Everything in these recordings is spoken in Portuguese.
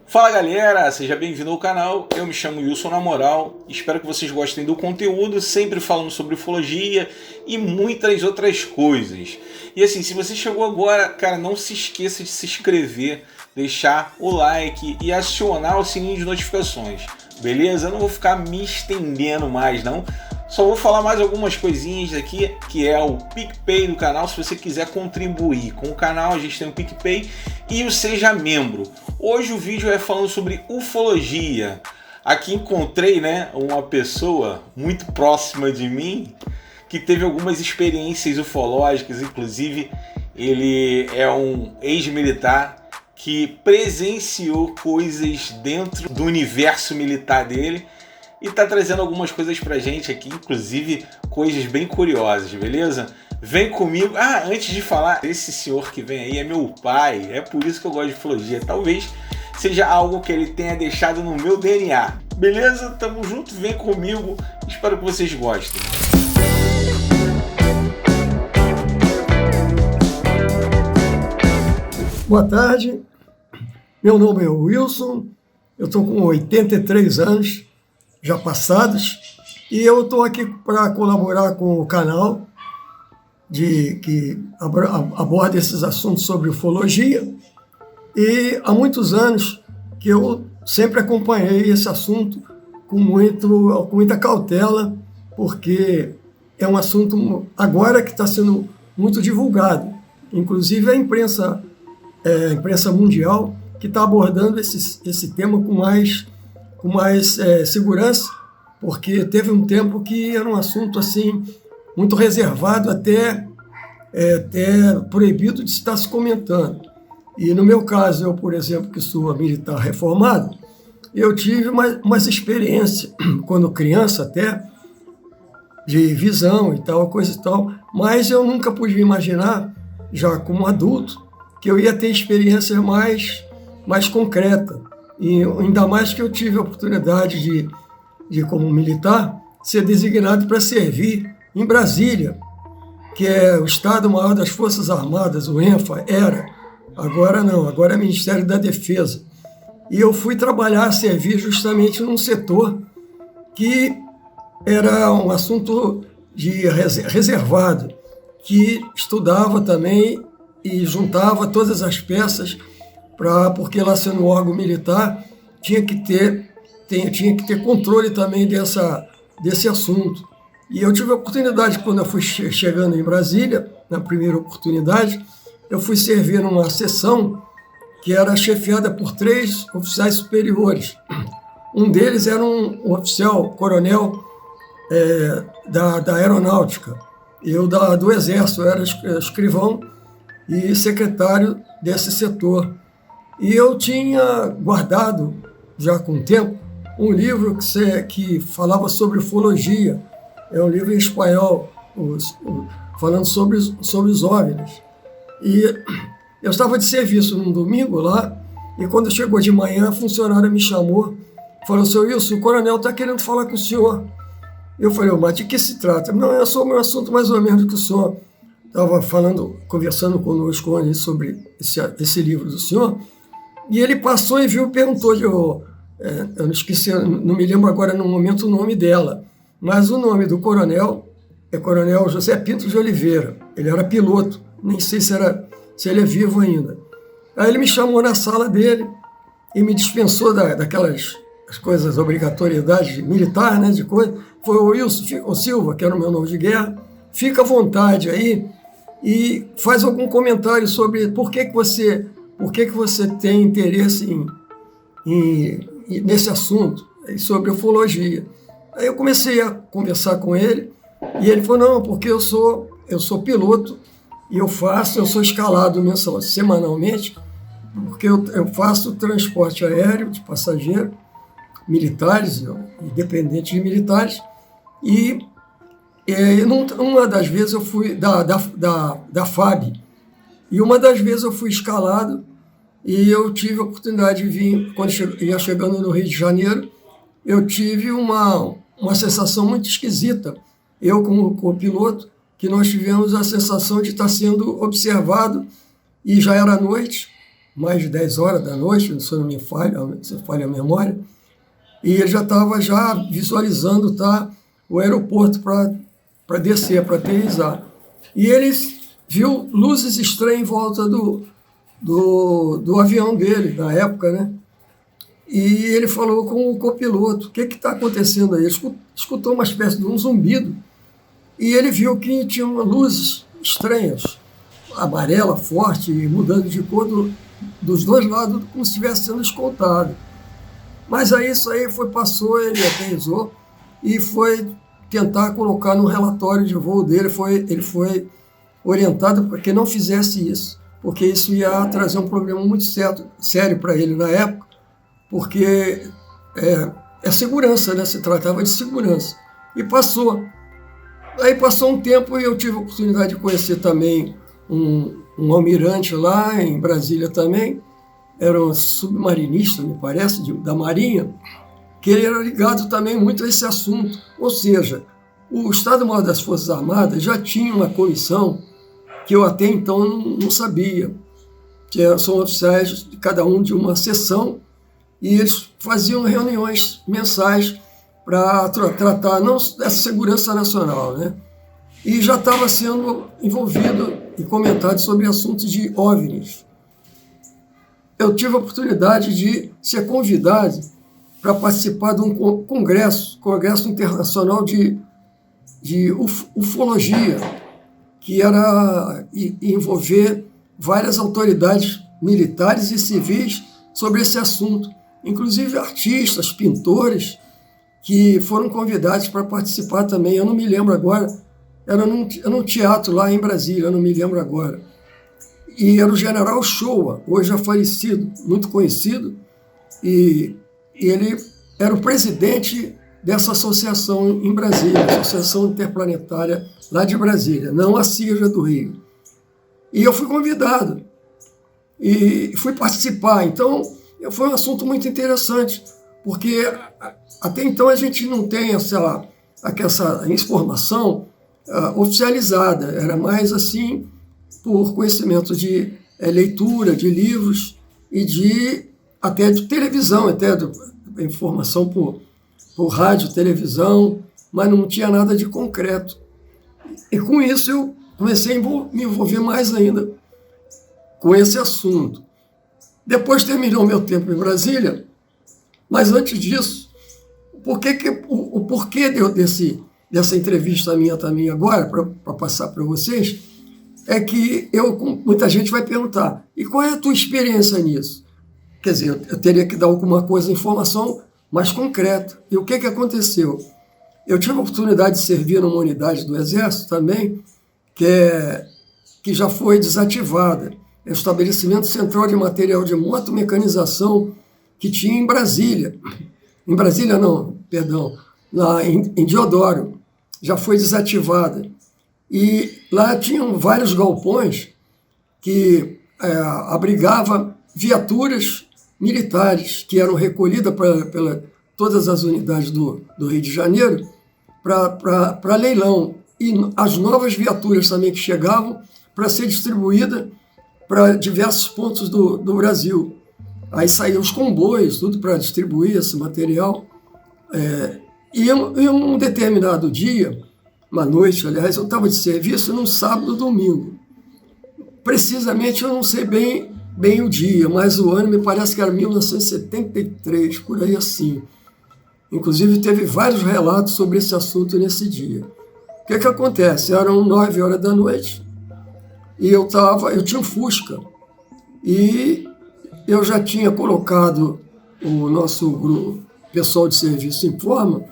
Fala galera, seja bem-vindo ao canal, eu me chamo Wilson na Moral, espero que vocês gostem do conteúdo, sempre falando sobre ufologia e muitas outras coisas. E assim, se você chegou agora, cara, não se esqueça de se inscrever, deixar o like e acionar o sininho de notificações, beleza? Eu não vou ficar me estendendo mais não, só vou falar mais algumas coisinhas aqui, que é o PicPay do canal. Se você quiser contribuir com o canal, a gente tem o PicPay e o Seja Membro. Hoje o vídeo é falando sobre ufologia. Aqui encontrei, uma pessoa muito próxima de mim que teve algumas experiências ufológicas, inclusive ele é um ex-militar que presenciou coisas dentro do universo militar dele e tá trazendo algumas coisas pra gente aqui, inclusive coisas bem curiosas, beleza? Vem comigo. Antes de falar, esse senhor que vem aí é meu pai, é por isso que eu gosto de ufologia. Talvez seja algo que ele tenha deixado no meu DNA. Beleza? Tamo junto, vem comigo. Espero que vocês gostem. Boa tarde, meu nome é Wilson, eu estou com 83 anos já passados e eu estou aqui para colaborar com o canal que aborda esses assuntos sobre ufologia, e há muitos anos que eu sempre acompanhei esse assunto com muita cautela, porque é um assunto agora que está sendo muito divulgado, inclusive a imprensa mundial que está abordando esse tema com mais segurança, porque teve um tempo que era um assunto assim muito reservado, até proibido de estar se comentando. E no meu caso, eu, por exemplo, que sou militar reformado, eu tive umas experiências, quando criança até, de visão e tal, coisa e tal, mas eu nunca podia imaginar, já como adulto, que eu ia ter experiências mais concretas. E ainda mais que eu tive a oportunidade de como militar, ser designado para servir em Brasília, que é o Estado-Maior das Forças Armadas, o ENFA, agora não, agora é Ministério da Defesa. E eu fui servir justamente num setor que era um assunto reservado, que estudava também e juntava todas as peças, porque lá sendo um órgão militar, tinha que ter controle também desse assunto. E eu tive a oportunidade, quando eu fui chegando em Brasília, na primeira oportunidade, eu fui servir numa seção que era chefiada por 3 oficiais superiores. Um deles era um oficial coronel da aeronáutica, eu do Exército, eu era escrivão e secretário desse setor. E eu tinha guardado, já com o tempo, um livro que falava sobre ufologia. É um livro em espanhol, falando sobre os OVNIs. E eu estava de serviço num domingo lá, e quando chegou de manhã, a funcionária me chamou, falou: "Seu Wilson, o coronel está querendo falar com o senhor." Eu falei: "Mas de que se trata?" "Não, é sobre um assunto mais ou menos que o senhor estava conversando conosco ali sobre esse livro do senhor." E ele passou e viu e perguntou, eu não esqueci, não me lembro agora no momento o nome dela, mas o nome do coronel é Coronel José Pinto de Oliveira. Ele era piloto, nem sei se ele é vivo ainda. Aí ele me chamou na sala dele e me dispensou daquelas as coisas, obrigatoriedade militar, de coisa. Foi: "O Wilson, o Silva, que era o meu nome de guerra, fica à vontade aí e faz algum comentário sobre por que você tem interesse nesse assunto, sobre ufologia." Aí eu comecei a conversar com ele e ele falou: "Não, porque eu sou piloto e eu sou escalado semanalmente, porque eu faço transporte aéreo de passageiros militares, independentes de militares, e uma das vezes eu fui da FAB, e uma das vezes eu fui escalado e eu tive a oportunidade de vir, quando ia chegando no Rio de Janeiro, eu tive uma sensação muito esquisita. Eu, como copiloto, que nós tivemos a sensação de estar sendo observado, e já era noite, mais de 10 horas da noite, se não me falha, se falha a memória, e ele já estava visualizando o aeroporto para descer, para aterrissar. E ele viu luzes estranhas em volta do avião dele, na época, né? E ele falou com o copiloto, o que está acontecendo aí? Ele escutou uma espécie de um zumbido e ele viu que tinha luzes estranhas, amarela, forte, mudando de cor dos dois lados, como se estivesse sendo escoltado. Mas aí isso aí passou, ele aterrissou e foi tentar colocar no relatório de voo dele, ele foi orientado para que não fizesse isso, porque isso ia trazer um problema muito sério para ele na época, porque é segurança, né? Se tratava de segurança. E passou. Aí passou um tempo e eu tive a oportunidade de conhecer também um almirante lá em Brasília também, era um submarinista, me parece, da Marinha, que ele era ligado também muito a esse assunto. Ou seja, o Estado-Maior das Forças Armadas já tinha uma comissão que eu até então não sabia, que são oficiais, cada um de uma seção, e eles faziam reuniões mensais para tratar não dessa segurança nacional, né? E já estava sendo envolvido e comentado sobre assuntos de OVNIs. Eu tive a oportunidade de ser convidado para participar de um congresso internacional de ufologia, que era envolver várias autoridades militares e civis sobre esse assunto, inclusive artistas, pintores, que foram convidados para participar também. Eu não me lembro agora, era num teatro lá em Brasília, eu não me lembro agora. E era o general Shoa, hoje já falecido, muito conhecido, e ele era o presidente dessa associação em Brasília, Associação Interplanetária lá de Brasília, não a CIRJA do Rio. E eu fui convidado e fui participar. Então, foi um assunto muito interessante, porque até então a gente não tem essa informação oficializada, era mais assim por conhecimento de leitura de livros e até de televisão, até de informação por rádio, televisão, mas não tinha nada de concreto. E com isso eu comecei a me envolver mais ainda com esse assunto. Depois terminou meu tempo em Brasília, mas antes disso, o porquê dessa entrevista minha também agora, para passar para vocês, é que muita gente vai perguntar, e qual é a tua experiência nisso? Quer dizer, eu teria que dar alguma coisa, informação mais concreta. E o que aconteceu? Eu tive a oportunidade de servir numa unidade do Exército também, que já foi desativada. É o Estabelecimento Central de Material de Motomecanização que tinha em Brasília. Em Brasília não, perdão, lá em Deodoro. Já foi desativada. E lá tinham vários galpões que abrigavam viaturas militares que eram recolhidas pela todas as unidades do Rio de Janeiro para leilão. E as novas viaturas também que chegavam para ser distribuídas para diversos pontos do Brasil. Aí saíam os comboios, tudo para distribuir esse material. E em um determinado dia, uma noite, aliás, eu estava de serviço num sábado, domingo. Precisamente eu não sei bem o dia, mas o ano me parece que era 1973, por aí assim. Inclusive teve vários relatos sobre esse assunto nesse dia. O que acontece? Eram 9 horas da noite e eu tinha um Fusca e eu já tinha colocado o nosso grupo, pessoal de serviço em forma,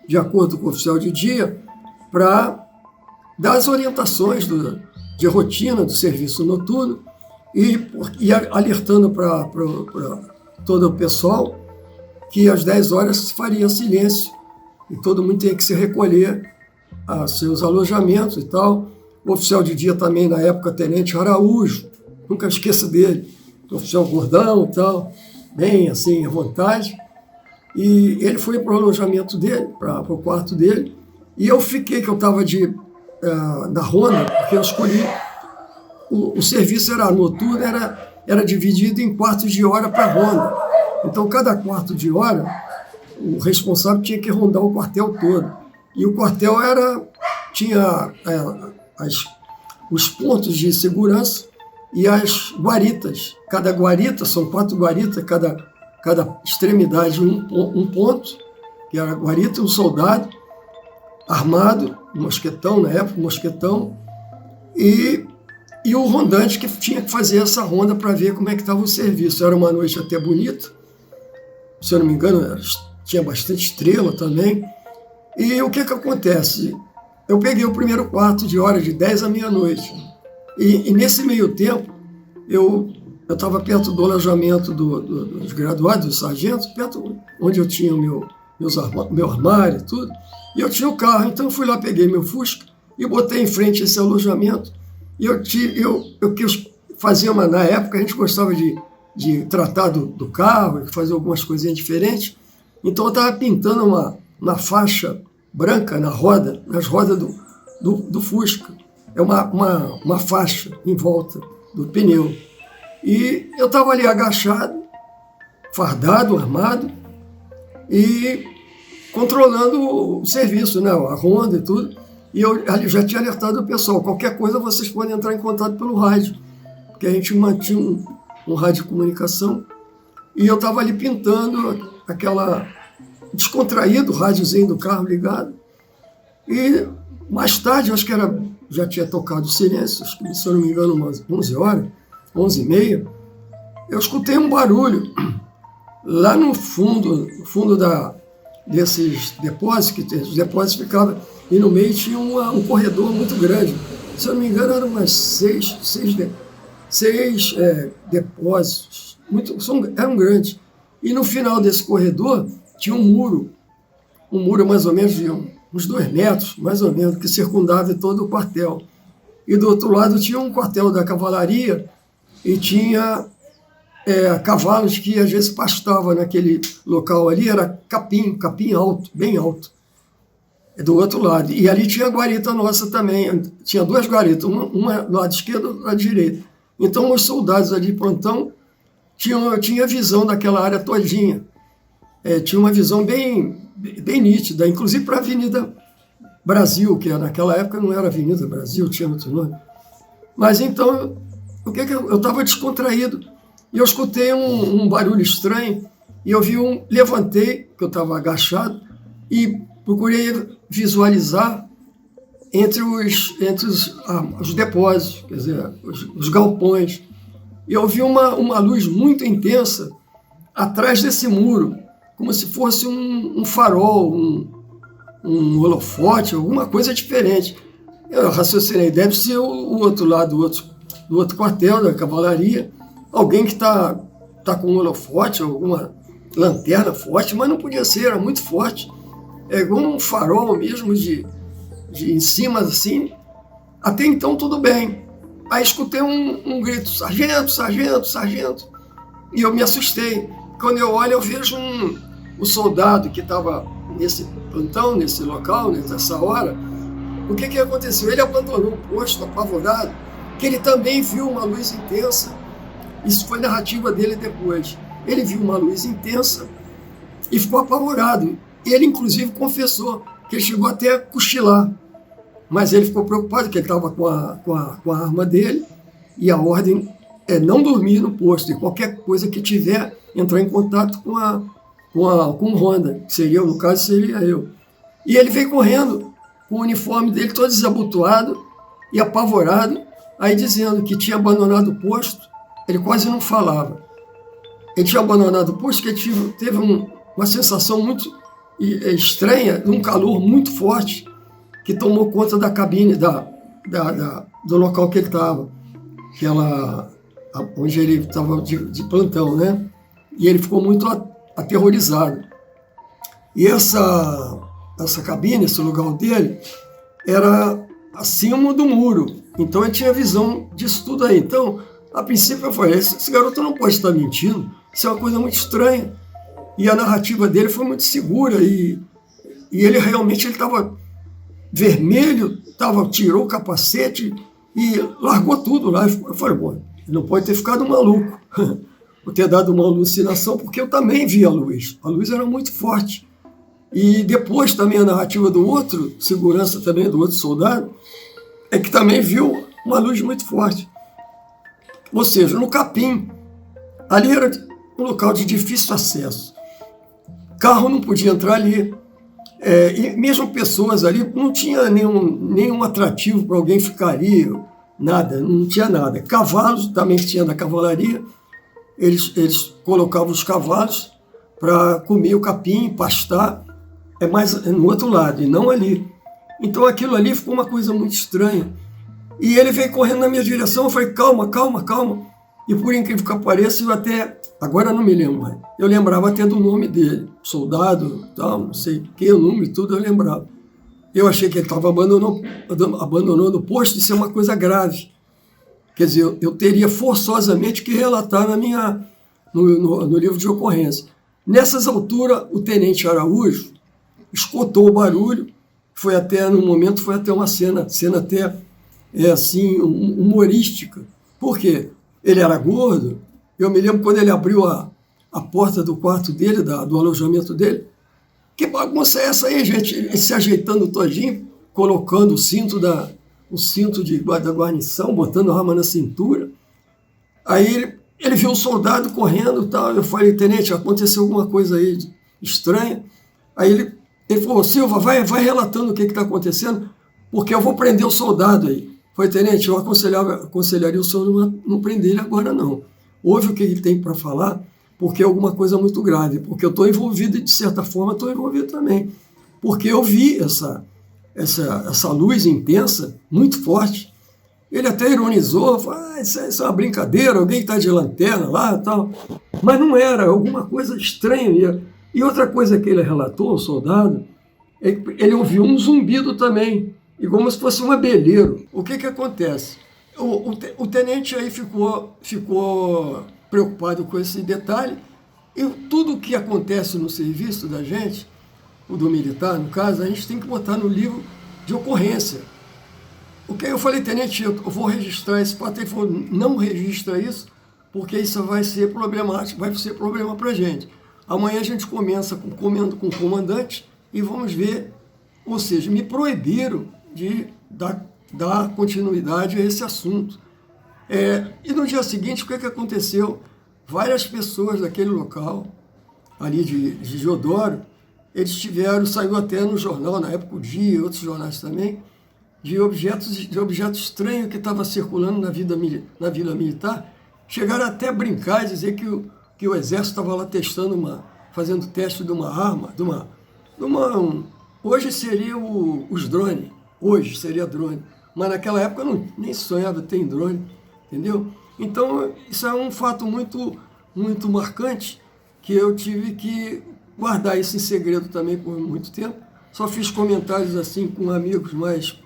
de acordo com o oficial de dia, para dar as orientações de rotina do serviço noturno e alertando para todo o pessoal que às 10 horas se faria silêncio e todo mundo tinha que se recolher a seus alojamentos e tal. O oficial de dia também, na época, Tenente Araújo, nunca esqueço dele, oficial gordão e tal, bem assim, à vontade. E ele foi para o alojamento dele, para o quarto dele, e eu fiquei, que eu estava na ronda, porque eu escolhi, o serviço era noturno, era era dividido em quartos de hora para ronda. Então, cada quarto de hora, o responsável tinha que rondar o quartel todo. E o quartel tinha os pontos de segurança e as guaritas. Cada guarita, são 4 guaritas, cada extremidade um ponto, que era a guarita, um soldado armado, um mosquetão, na época, um mosquetão, e o rondante que tinha que fazer essa ronda para ver como é que estava o serviço. Era uma noite até bonita, se eu não me engano, tinha bastante estrela também. E o que acontece? Eu peguei o primeiro quarto de hora, de 10 à meia-noite. E nesse meio tempo, eu estava perto do alojamento dos graduados, dos sargentos, perto onde eu tinha meu armário e tudo. E eu tinha o carro, então eu fui lá, peguei meu Fusca e botei em frente esse alojamento. E eu quis fazer na época a gente gostava de tratar do carro, de fazer algumas coisinhas diferentes. Então eu estava pintando uma faixa branca nas rodas do Fusca. É uma faixa em volta do pneu. E eu estava ali agachado, fardado, armado, e controlando o serviço, né, a ronda e tudo. E eu já tinha alertado o pessoal, qualquer coisa vocês podem entrar em contato pelo rádio, porque a gente mantinha um rádio de comunicação. E eu estava ali pintando aquela descontraído, o rádiozinho do carro ligado. E mais tarde, eu acho que já tinha tocado o silêncio, acho que, se eu não me engano, umas 11 horas, 11h30, eu escutei um barulho lá no fundo desses depósitos, que os depósitos ficavam, e no meio tinha um corredor muito grande. Se eu não me engano, eram umas seis depósitos, eram grandes. E no final desse corredor tinha um muro mais ou menos de uns 2 metros, mais ou menos, que circundava todo o quartel. E do outro lado tinha um quartel da cavalaria e tinha cavalos que às vezes pastavam naquele local ali, era capim alto, bem alto, do outro lado. E ali tinha a guarita nossa também, tinha 2 guaritas, uma do lado esquerdo e outra do lado direito. Então os soldados ali de plantão tinha visão daquela área todinha. Tinha uma visão bem nítida, inclusive para a Avenida Brasil, que naquela época não era Avenida Brasil, tinha outro nome. Mas então, eu estava descontraído, e eu escutei um barulho estranho, e eu levantei, que eu estava agachado, e procurei visualizar entre os depósitos, quer dizer, os galpões. E eu vi uma luz muito intensa atrás desse muro, como se fosse um farol, um holofote, alguma coisa diferente. Eu raciocinei, deve ser o outro lado do outro quartel da cavalaria, alguém que está com um holofote, alguma lanterna forte, mas não podia ser, era muito forte. É igual um farol mesmo, de em cima assim. Até então tudo bem. Aí escutei um grito, sargento, sargento, sargento. E eu me assustei. Quando eu olho, eu vejo um soldado que estava nesse plantão, nesse local, nessa hora. O que aconteceu? Ele abandonou o posto, apavorado, que ele também viu uma luz intensa. Isso foi narrativa dele depois. Ele viu uma luz intensa e ficou apavorado. Ele, inclusive, confessou que ele chegou até a cochilar. Mas ele ficou preocupado, que ele estava com a arma dele, e a ordem é não dormir no posto, e qualquer coisa que tiver, entrar em contato com o Honda, que seria, no caso, seria eu. E ele veio correndo com o uniforme dele todo desabotoado e apavorado, aí dizendo que tinha abandonado o posto. Ele quase não falava. Ele tinha abandonado o posto porque teve uma sensação muito estranha, de um calor muito forte, que tomou conta da cabine, do local que ele estava, onde ele estava de plantão, né? E ele ficou muito aterrorizado. E essa cabine, esse lugar dele, era acima do muro. Então ele tinha visão disso tudo aí. Então, a princípio eu falei, esse garoto não pode estar mentindo, isso é uma coisa muito estranha. E a narrativa dele foi muito segura, e ele realmente estava vermelho, tirou o capacete e largou tudo lá. Eu falei, bom, Ele não pode ter ficado maluco, ou ter dado uma alucinação, porque eu também vi a luz. A luz era muito forte. E depois também a narrativa do outro, segurança também do outro soldado, é que também viu uma luz muito forte. Ou seja, no Capim, ali era um local de difícil acesso. Carro não podia entrar ali. E mesmo pessoas ali, não tinha nenhum atrativo para alguém ficar ali, nada, não tinha nada. Cavalos, também tinha da cavalaria, eles colocavam os cavalos para comer o capim, pastar, mais no outro lado, e não ali. Então aquilo ali ficou uma coisa muito estranha. E ele veio correndo na minha direção, eu falei, calma, calma, calma. E por incrível que pareça, eu até, agora não me lembro mais, eu lembrava até do nome dele, soldado, tal, não sei o que, o nome, tudo eu lembrava. Eu achei que ele estava abandonando o posto, isso é uma coisa grave. Quer dizer, eu teria forçosamente que relatar no livro de ocorrência. Nessas alturas, o tenente Araújo escutou o barulho, no momento foi até uma cena até assim, humorística. Por quê? Ele era gordo. Eu me lembro quando ele abriu a porta do quarto dele, do alojamento dele. Que bagunça é essa aí, gente? Ele se ajeitando todinho, colocando o cinto da guarnição, botando a arma na cintura. Aí ele viu o soldado correndo e tal. Eu falei, tenente, aconteceu alguma coisa aí estranha. Aí ele falou, Silva, vai relatando o que está acontecendo, porque eu vou prender o soldado aí. Falei, tenente, eu aconselharia o senhor não prender ele agora, não. Ouve o que ele tem para falar, porque é alguma coisa muito grave. Porque eu estou envolvido e, de certa forma, estou envolvido também. Porque eu vi essa luz intensa, muito forte. Ele até ironizou, falou, isso é uma brincadeira, alguém está de lanterna lá e tal. Mas não era, alguma coisa estranha. E outra coisa que ele relatou, o soldado, é que ele ouviu um zumbido também, e como se fosse um abelheiro. O que acontece? O tenente aí ficou preocupado com esse detalhe, e tudo que acontece no serviço da gente, o do militar, no caso, a gente tem que botar no livro de ocorrência. O que eu falei, tenente, eu vou registrar esse fato. Ele falou, não registra isso, porque isso vai ser problemático, vai ser problema para a gente. Amanhã a gente começa com o comandante e vamos ver, ou seja, me proibiram de dar continuidade a esse assunto. E no dia seguinte, o que aconteceu? Várias pessoas daquele local, ali de Deodoro, eles saiu até no jornal, na época o Dia, e outros jornais também, de objetos estranhos que estavam circulando na Vila Militar, chegaram até a brincar e dizer que o Exército estava lá fazendo teste de uma arma, hoje seria os drones, hoje seria drone, mas naquela época eu nem sonhava ter drone, entendeu? Então, isso é um fato muito, muito marcante, que eu tive que guardar isso em segredo também por muito tempo. Só fiz comentários assim com amigos mais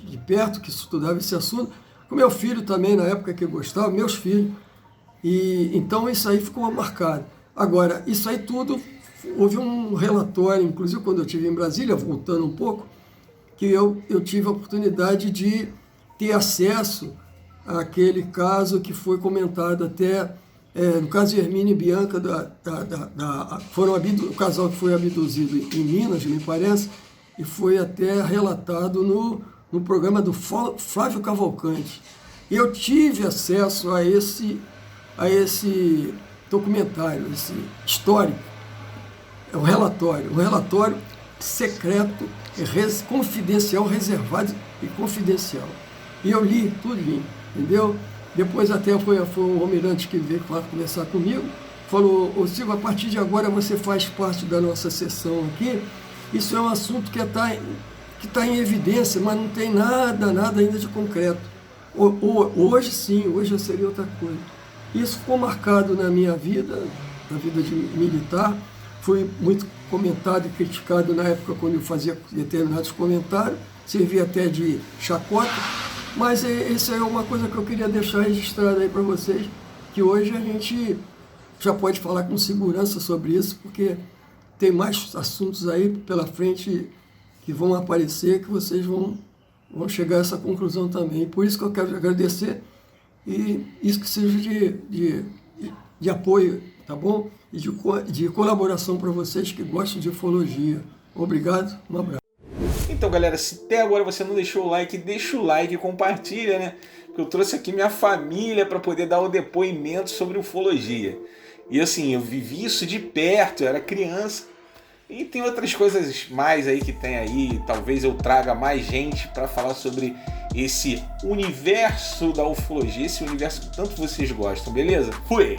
de perto, que estudavam esse assunto, com meu filho também, na época que eu gostava, meus filhos. E então isso aí ficou marcado. Agora, isso aí tudo, houve um relatório, inclusive quando eu estive em Brasília, voltando um pouco, que eu tive a oportunidade de ter acesso àquele caso que foi comentado até, no caso de Hermínio e Bianca, o casal que foi abduzido em Minas, me parece, e foi até relatado no programa do Flávio Cavalcante. E eu tive acesso a esse documentário, esse histórico, um relatório secreto, confidencial, reservado e confidencial. E eu li tudo, entendeu? Depois até foi o almirante que veio conversar comigo, falou, ô Silva, a partir de agora você faz parte da nossa sessão aqui, isso é um assunto que está em evidência, mas não tem nada ainda de concreto. Hoje sim, hoje já seria outra coisa. Isso ficou marcado na minha vida, na vida de militar, foi muito comentado e criticado na época quando eu fazia determinados comentários, servia até de chacota, mas isso é uma coisa que eu queria deixar registrada aí para vocês, que hoje a gente já pode falar com segurança sobre isso, porque tem mais assuntos aí pela frente que vão aparecer, que vocês vão chegar a essa conclusão também. Por isso que eu quero agradecer e isso que seja de apoio, tá bom? E de colaboração para vocês que gostam de ufologia. Obrigado, um abraço. Então, galera, se até agora você não deixou o like, deixa o like e compartilha, né? Porque eu trouxe aqui minha família para poder dar o depoimento sobre ufologia. E assim, eu vivi isso de perto, eu era criança. E tem outras coisas mais aí que tem aí. Talvez eu traga mais gente para falar sobre esse universo da ufologia, esse universo que tanto vocês gostam, beleza? Fui!